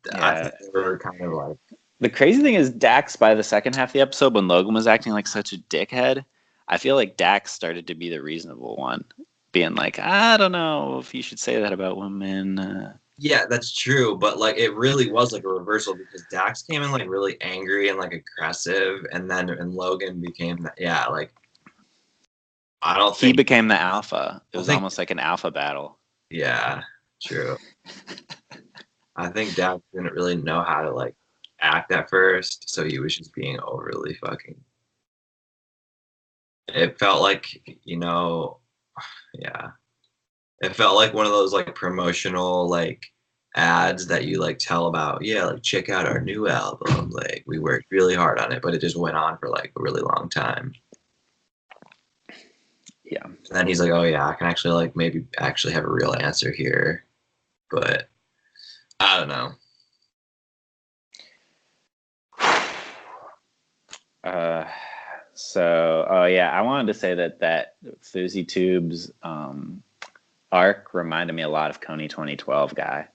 Yeah. I think they were kind of like. The crazy thing is Dax, by the second half of the episode, when Logan was acting like such a dickhead, I feel like Dax started to be the reasonable one, being like, I don't know if you should say that about women. Yeah, that's true, but like it really was like a reversal because Dax came in like really angry and like aggressive, and Logan became like I don't think he became the alpha. It was almost like an alpha battle. Yeah, true. I think Dax didn't really know how to like act at first, so he was just being overly fucking. It felt like, yeah. It felt like one of those like promotional like ads that you like tell about, yeah, like check out our new album. Like we worked really hard on it, but it just went on for like a really long time. Yeah. And then he's like, oh yeah, I can actually like maybe actually have a real answer here. But I don't know. I wanted to say that FouseyTube's arc reminded me a lot of Coney 2012 guy.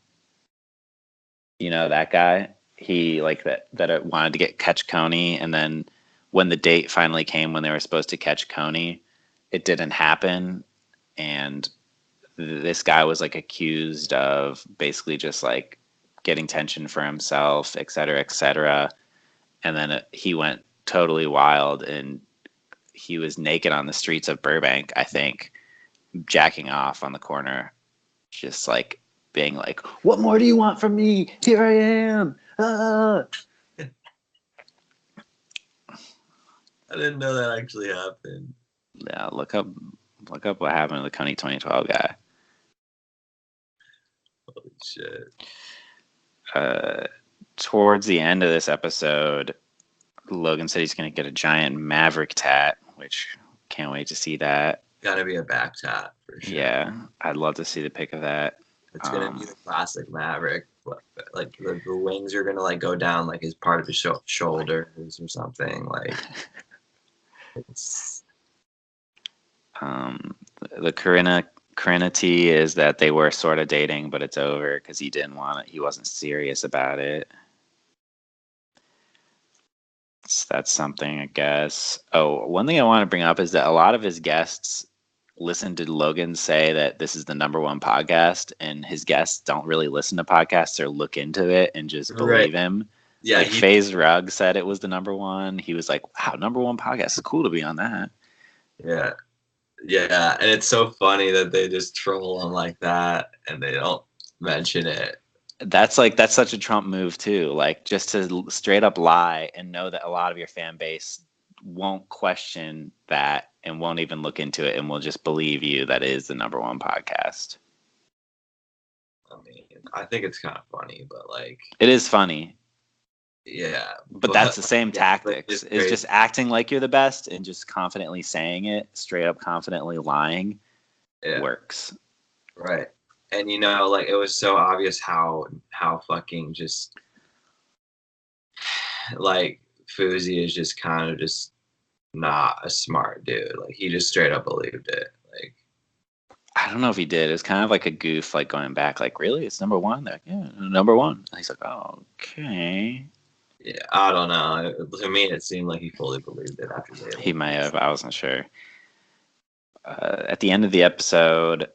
You know that guy? He like that wanted to catch Coney, and then when the date finally came when they were supposed to catch Coney, it didn't happen, and this guy was like accused of basically just like getting tension for himself, et cetera, et cetera. And then he went totally wild, and he was naked on the streets of Burbank, I think, jacking off on the corner, just like being like, what more do you want from me? Here I am. Ah. I didn't know that actually happened. Yeah, look up what happened to the Coney 2012 guy. Holy shit. Towards the end of this episode, Logan said he's going to get a giant Maverick tat, which can't wait to see that. Gotta be a back tat for sure. Yeah, I'd love to see the pic of that. It's gonna be the classic Maverick. Like the wings are gonna like go down like as part of his shoulders or something. Like it's the Corinna tea is that they were sort of dating, but it's over because he didn't want it. He wasn't serious about it. So that's something, I guess. Oh, one thing I want to bring up is that a lot of his guests listen to Logan say that this is the #1 podcast, and his guests don't really listen to podcasts or look into it and just believe him. Yeah, like FaZe Rug said it was the #1. He was like, wow, #1 podcast is cool to be on that. Yeah. Yeah, and it's so funny that they just troll him like that and they don't mention it. That's such a Trump move too. Like, just to straight up lie and know that a lot of your fan base won't question that and won't even look into it and will just believe you that it is the #1 podcast. I mean, I think it's kind of funny, but like, it is funny. Yeah, but that's the same tactics. It's just acting like you're the best and just confidently saying it, straight up confidently lying. Works. Right. And you know, like, it was so obvious how fucking just like Fousey is just kind of just not a smart dude. Like, he just straight up believed it. Like, I don't know if he did. It was kind of like a goof, like going back, like, really? It's #1? They're like, yeah, #1. And he's like, oh, okay. Yeah, I don't know. To me, it seemed like he fully believed it after they. He might have. I wasn't sure. At the end of the episode,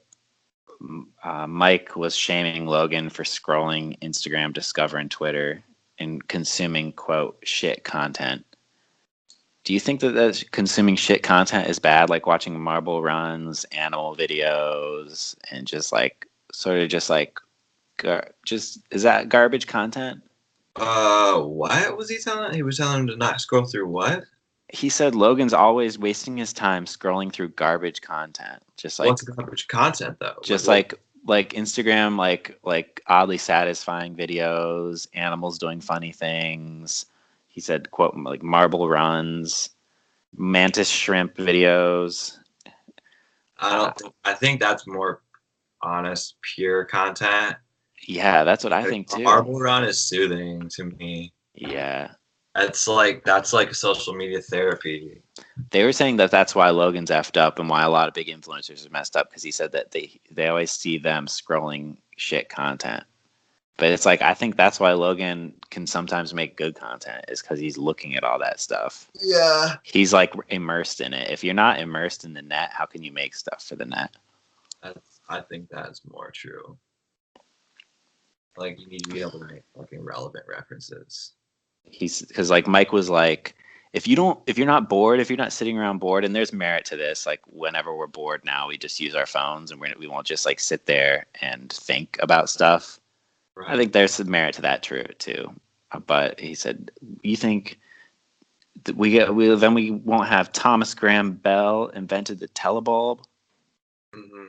Mike was shaming Logan for scrolling Instagram, Discover, and Twitter and consuming, quote, shit content. Do you think that consuming shit content is bad, like watching marble runs, animal videos, and just like sort of just like just is that garbage content? What was he telling? He was telling him to not scroll through what? He said Logan's always wasting his time scrolling through garbage content. Just like, what's garbage content though? Just like Instagram, like oddly satisfying videos, animals doing funny things. He said, quote, like marble runs, mantis shrimp videos. I think that's more honest, pure content. Yeah, that's what I think too. Marble run is soothing to me. Yeah. That's like social media therapy. They were saying that that's why Logan's effed up and why a lot of big influencers are messed up, because he said that they always see them scrolling shit content. But it's like, I think that's why Logan can sometimes make good content, is because he's looking at all that stuff. Yeah. He's like immersed in it. If you're not immersed in the net, how can you make stuff for the net? I think that's more true. Like, you need to be able to make fucking relevant references. Because like Mike was like, if you're not bored, if you're not sitting around bored, and there's merit to this, like whenever we're bored now, we just use our phones and we won't just like sit there and think about stuff. Right. I think there's some merit to that too. But he said, you think that we won't have Thomas Graham Bell invented the telebulb? Mm-hmm.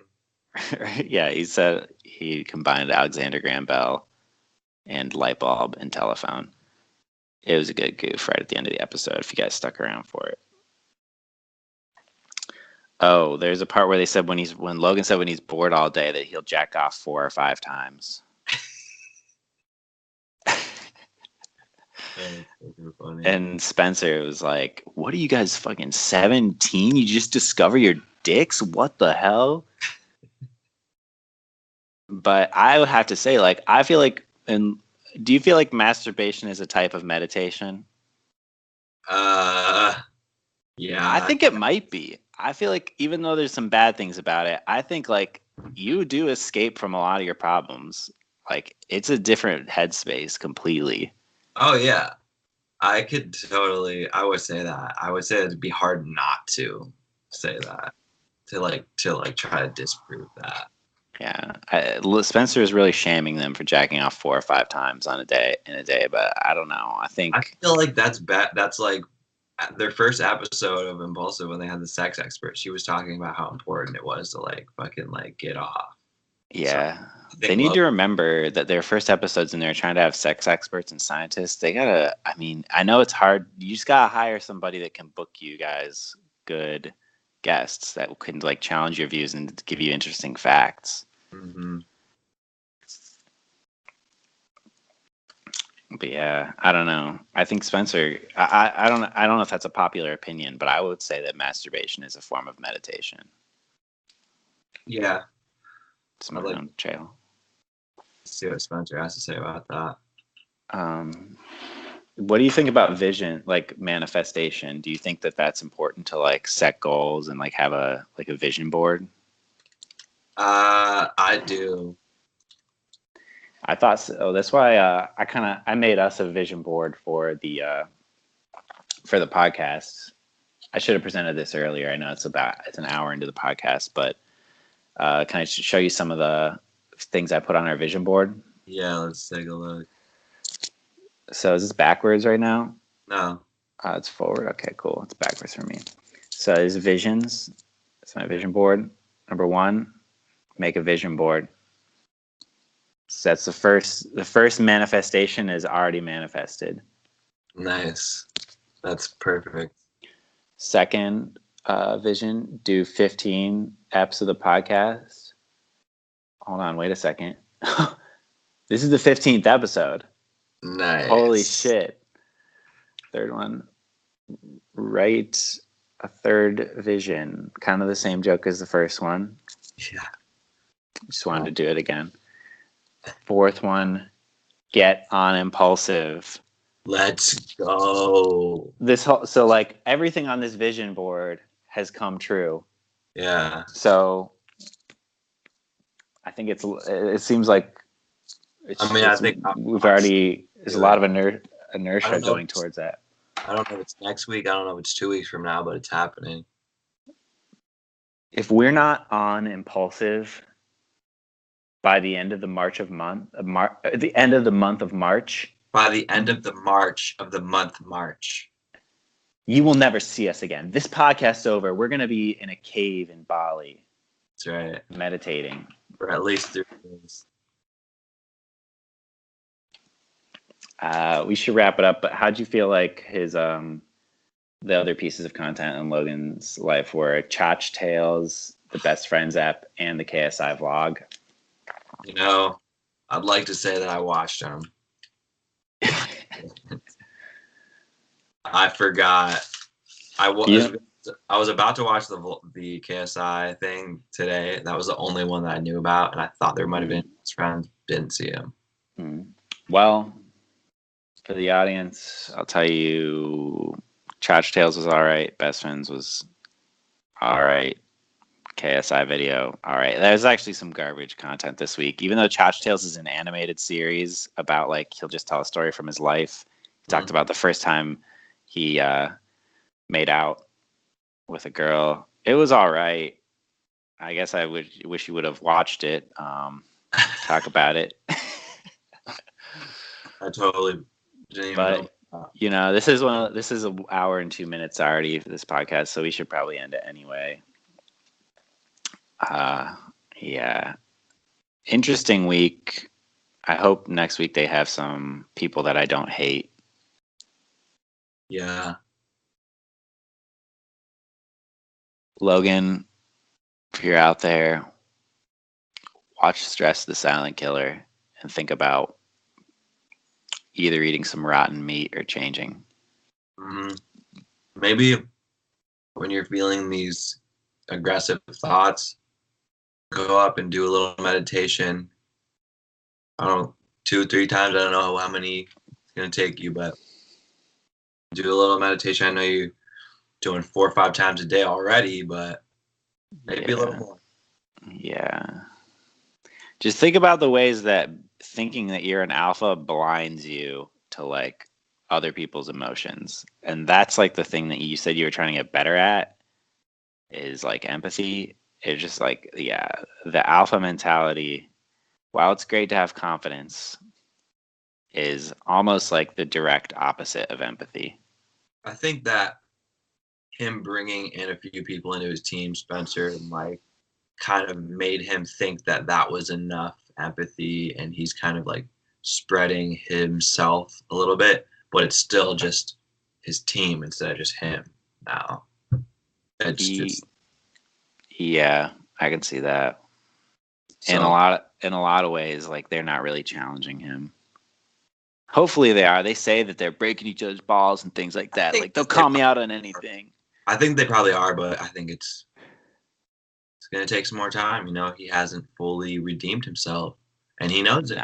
Yeah, he said he combined Alexander Graham Bell and light bulb and telephone. It was a good goof right at the end of the episode, if you guys stuck around for it. Oh, there's a part where they said when Logan said when he's bored all day that he'll jack off 4 or 5 times. And Spencer was like, what are you guys, fucking 17? You just discover your dicks? What the hell? But I would have to say, like, I feel like, and do you feel like masturbation is a type of meditation? Yeah. I think it might be. I feel like even though there's some bad things about it, I think like you do escape from a lot of your problems. Like, it's a different headspace completely. Oh yeah. I would say that. I would say it'd be hard not to say that. To try to disprove that. Yeah, Spencer is really shaming them for jacking off 4 or 5 times in a day, but I don't know. I feel like that's bad. That's like their first episode of Impaulsive, when they had the sex expert. She was talking about how important it was to like fucking like get off. Yeah, so they need to remember that their first episodes, and they're trying to have sex experts and scientists. They gotta. I mean, I know it's hard. You just gotta hire somebody that can book you guys good guests that can like challenge your views and give you interesting facts. Mm-hmm. But yeah, I don't know. I think Spencer. I don't know if that's a popular opinion, but I would say that masturbation is a form of meditation. Yeah, it's my own trail. See what Spencer has to say about that. What do you think about vision, like manifestation? Do you think that that's important to like set goals and like have a vision board? I do. I thought so. That's why I made us a vision board for the podcast. I should have presented this earlier. I know it's an hour into the podcast, but can I show you some of the things I put on our vision board? Yeah, let's take a look. So is this backwards right now? No. It's forward. Okay, cool. It's backwards for me. So there's visions. It's my vision board. Number 1, make a vision board. So that's the first manifestation is already manifested. Nice. That's perfect. Second vision, do 15 eps of the podcast. Hold on, wait a second. This is the 15th episode. Nice. Holy shit. Third one, write a third vision. Kind of the same joke as the first one. Yeah. Just wanted to do it again. Fourth one, get on Impulsive. Let's go. So like everything on this vision board has come true. Yeah. So I think it seems like I think we've already there's a lot of inertia going towards that. I don't know if it's next week. I don't know if it's 2 weeks from now, but it's happening. If we're not on Impulsive by the end of the month of March. By the end of the month March. You will never see us again. This podcast's over. We're going to be in a cave in Bali. That's right. Meditating. For at least 3 days. We should wrap it up, but how'd you feel like his the other pieces of content in Logan's life were Chotch Tales, the Best Friends app, and the KSI vlog? You know, I'd like to say that I watched them. I forgot. I was about to watch the KSI thing today. That was the only one that I knew about, and I thought there might have been Best Friends. Didn't see him. Well, for the audience, I'll tell you, Chotch Tales was all right. Best Friends was all right. KSI video, all right. There's actually some garbage content this week. Even though Chotch Tales is an animated series about like he'll just tell a story from his life. He talked about the first time he made out with a girl. It was all right. I guess I wish you would have watched it. Talk about it. I totally didn't even know. You know, this is an hour and 2 minutes already for this podcast, so we should probably end it anyway. Yeah. Interesting week. I hope next week they have some people that I don't hate. Yeah. Logan, if you're out there, watch Stress the Silent Killer and think about either eating some rotten meat or changing. Mm-hmm. Maybe when you're feeling these aggressive thoughts, go up and do a little meditation. I don't know, 2-3 times. I don't know how many it's going to take you, but do a little meditation. I know you're doing 4 or 5 times a day already, but maybe a little more. Yeah. Just think about the ways that thinking that you're an alpha blinds you to like other people's emotions. And that's like the thing that you said you were trying to get better at is like empathy. It's just like, yeah, the alpha mentality, while it's great to have confidence, is almost like the direct opposite of empathy. I think that him bringing in a few people into his team, Spencer and Mike, kind of made him think that that was enough empathy, and he's kind of like spreading himself a little bit, but it's still just his team instead of just him now. Yeah, I can see that. So, in a lot of ways, like they're not really challenging him. Hopefully they are. They say that they're breaking each other's balls and things like that. Like they'll call me out on anything. I think they probably are, but I think it's going to take some more time. You know, he hasn't fully redeemed himself, and he knows it.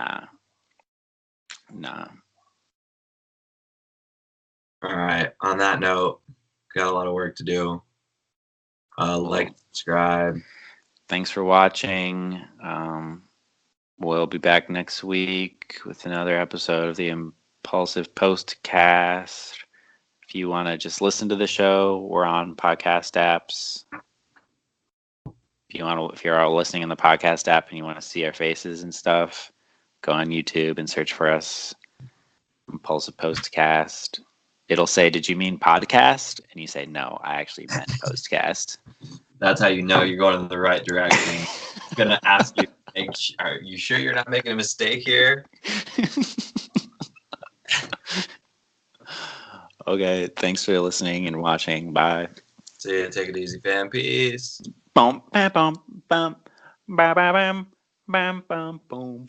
Nah. All right. On that note, got a lot of work to do. Like, subscribe. Thanks for watching. We'll be back next week with another episode of the Impulsive Postcast. If you want to just listen to the show, we're on podcast apps. If you're all listening in the podcast app and you want to see our faces and stuff, go on YouTube and search for us, Impulsive Postcast. It'll say, "Did you mean podcast?" And you say, "No, I actually meant postcast." That's how you know you're going in the right direction. It's gonna ask you, are you sure you're not making a mistake here? Okay, thanks for listening and watching. Bye. See ya. Take it easy, fam. Peace. Bum, bam, bum, bum, bam, bam, bam, bam, bum, boom.